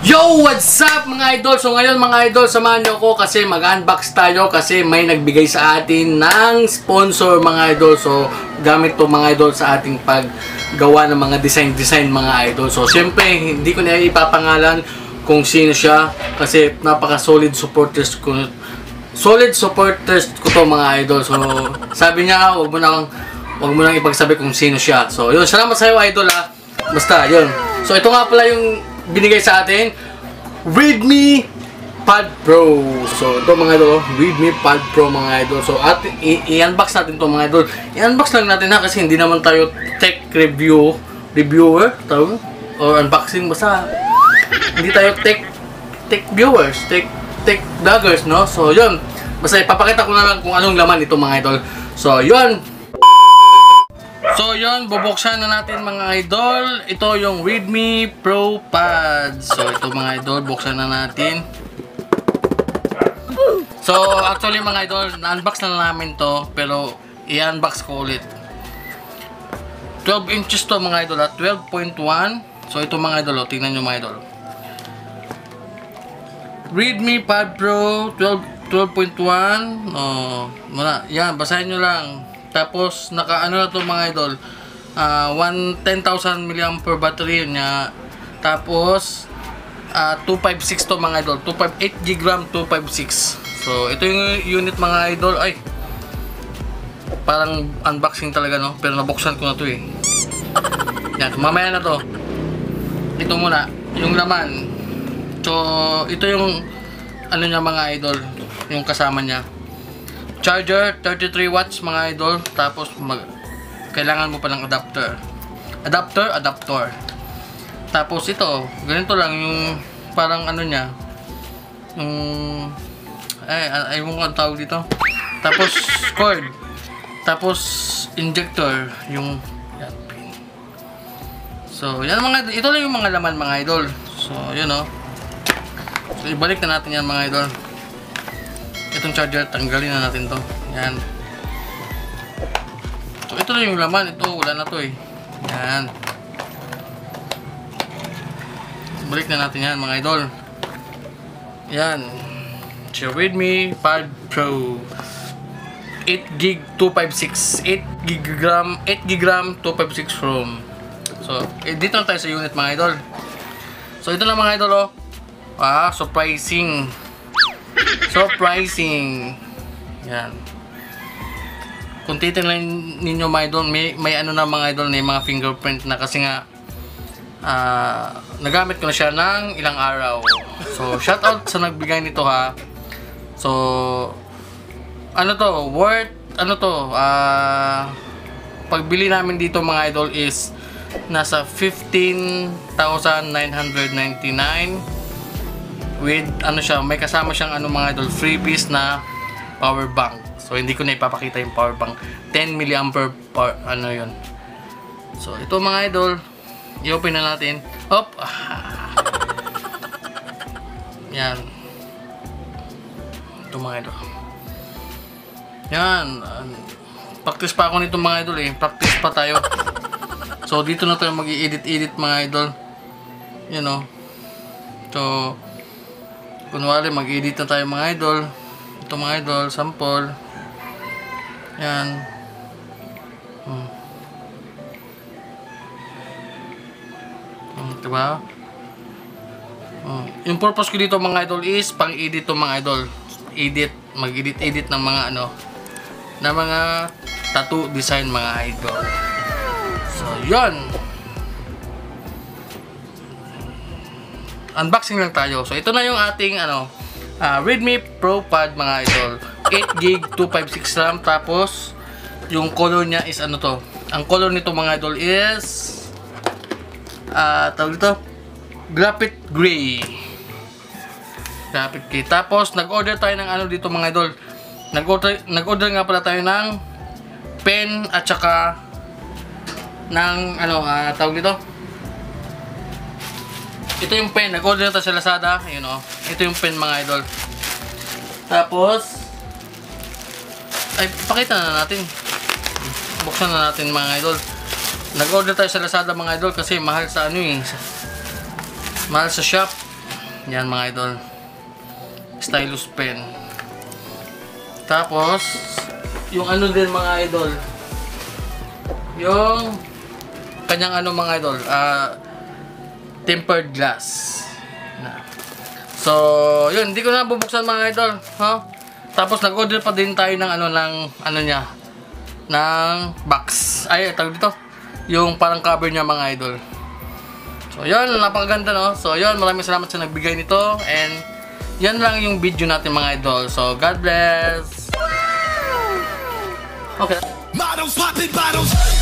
Yo! What's up mga idol? So ngayon mga idol, samahan nyo ako kasi mag-unbox tayo kasi may nagbigay sa atin ng sponsor mga idol. So gamit to mga idol sa ating paggawa ng mga design mga idol. So siyempre hindi ko na ipapangalan kung sino siya kasi napaka-solid supporters ko. Solid supporters ko to mga idol. So sabi niya, wag mo nang ipagsabi kung sino siya. So yun, salamat sa iyo idol ha. Basta yun. So ito nga pala yung binigay sa atin, Redmi Pad Pro. So ito mga idol, Redmi Pad Pro mga idol. So at i-unbox natin to mga idol. I-unbox lang natin na kasi hindi naman tayo tech reviewer tawag or unboxing, basta hindi tayo tech viewers, tech vloggers, no? So yun, basta ipapakita ko na lang kung anong laman ito mga idol. So yun. So yun, bubuksan na natin mga idol. Ito yung Redmi Pro Pad. So ito mga idol, buksan na natin. So actually mga idol, na-unbox na namin to, pero i-unbox ko ulit. 12 inches to mga idol at 12.1. So ito mga idol, tingnan nyo mga idol. Redmi Pad Pro 12.1. Yan, basahin nyo lang. Tapos naka ano na to mga idol, 10,000 mAh battery niya. Tapos 256 to mga idol, 8GB RAM 256. So ito yung unit mga idol. Ay, parang unboxing talaga no, pero nabuksan ko na to eh. Yan, mamaya na to. Ito muna yung laman. So ito yung ano niya mga idol, yung kasama niya. Charger, 33 watts mga idol. Tapos kailangan mo pa ng adapter. Tapos ito, ganito lang yung parang ano niya. Yung ayaw mo ang tawag dito. Tapos cord. Tapos injector, yung yan, pin. So, yan mga ito lang yung mga laman mga idol. So, yun oh. So, ibalik na natin yan mga idol. Itong charger, tanggalin na natin to. Yan. So, ito na yung laman. Ito, wala na to eh. Yan. Balik na natin yan mga idol. Yan. So, Redmi Pad Pro 8GB 256. 8GB RAM 256 ROM. So, dito na tayo sa unit mga idol. So, ito na mga idol oh. Surprising. Yan. Kung titingnan ninyo mga idol, may ano na mga idol, may mga fingerprint na kasi nga nagamit ko na siya ng ilang araw. So shoutout sa nagbigay nito ha. So ano to, worth ano to, pagbili namin dito mga idol is nasa 15,999 with ano siya, may kasama siyang ano mga idol, freebies na power bank. So hindi ko na ipapakita yung power bank. 10 mAh ano yun. So ito mga idol, i-open na natin. Hop. Yan. Ito mga idol. Yan. Practice pa ako nito mga idol eh. Practice pa tayo. So dito na tayo mag-i-edit mga idol. You know. So kunwari mag-edit na tayo mga idol. Ito mga idol, sample. Yan. Diba? Yung purpose ko dito mga idol is pang-edit to mga idol. Mag-edit ng mga ano, na mga tattoo design mga idol. So, yun. Unboxing lang tayo. So ito na yung ating ano, Redmi Pro Pad mga idol. 8GB 256 RAM. Tapos yung color niya is ano to. Ang color nito mga idol is tawag dito, graphite gray. Graphite gray. Tapos nag-order tayo ng ano dito mga idol. Nag-order nga pala tayo ng pen at saka ng ano, tawag dito. Ito yung pen, nag-order na sa Lazada, you know. Ito yung pen mga idol. Tapos ay, pakita na natin. Buksan na natin mga idol. Nag-order tayo sa Lazada mga idol kasi mahal sa ano eh. Mahal sa shop. Yan mga idol. Stylus pen. Tapos, yung ano din mga idol. Yung kanyang ano mga idol. Tempered glass. So, yun. Hindi ko na bubuksan mga idol. Huh? Tapos, nag-order pa din tayo ng ano niya. Ng box. Ay, tawag dito. Yung parang cover niya mga idol. So, yun. Napakaganda, no? So, yun. Maraming salamat sa nagbigay nito. And, yan lang yung video natin mga idol. So, God bless. Okay. Models popping bottles.